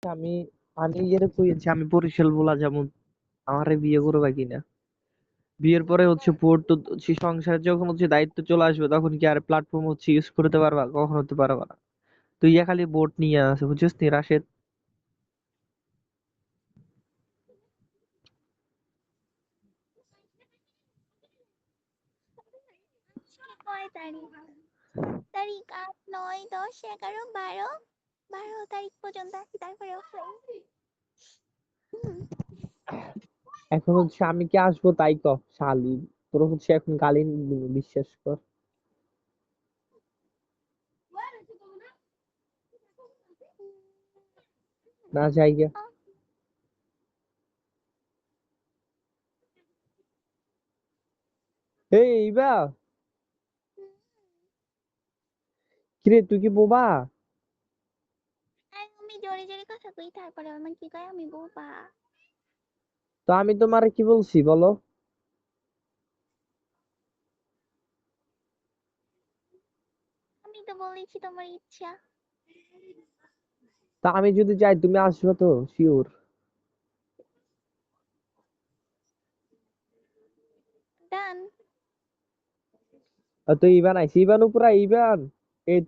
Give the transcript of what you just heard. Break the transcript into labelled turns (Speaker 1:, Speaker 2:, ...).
Speaker 1: আমি আমি এর কইছি আমি বরিশাল বলা যেমন আমারে বিয়ে করবে কিনা। বিয়ের পরে হচ্ছে বোর্ড তো হচ্ছে সংসারে যখন হচ্ছে দায়িত্ব চলে আসবে তখন কি আর প্ল্যাটফর্ম হচ্ছে ইউজ করতে পারবা, কখন হতে পারবা না। তুই ইয়া খালি বোট নিয়ে আছে বুঝছিস নি রাশেদ।
Speaker 2: কয় তারিখ? তারিখ ৮, ৯, ১০, ১১, ১২, ১২ তারিখ পর্যন্ত আছি, তারপরে অফলাইন।
Speaker 1: এখন হচ্ছে আমি কি আসবো তাই ক শালি, তোর হচ্ছে এখন গালি দিব, বিশ্বাস কর। না জায়গা। এইবা কিরে তুই কি বোবা?
Speaker 2: আর আমি জোরে জোরে কথা কই, তারপরে আমার কি কয় আমি বোবা।
Speaker 1: তো আমি তোমারে কি বলছি বলো?
Speaker 2: আমি তো বলেছি তোমার ইচ্ছা।
Speaker 1: তা আমি যদি যাই তুমি আসবে তো শিওর?
Speaker 2: ডান।
Speaker 1: তো ইভান আইছি, ইভান উপরা ইভান।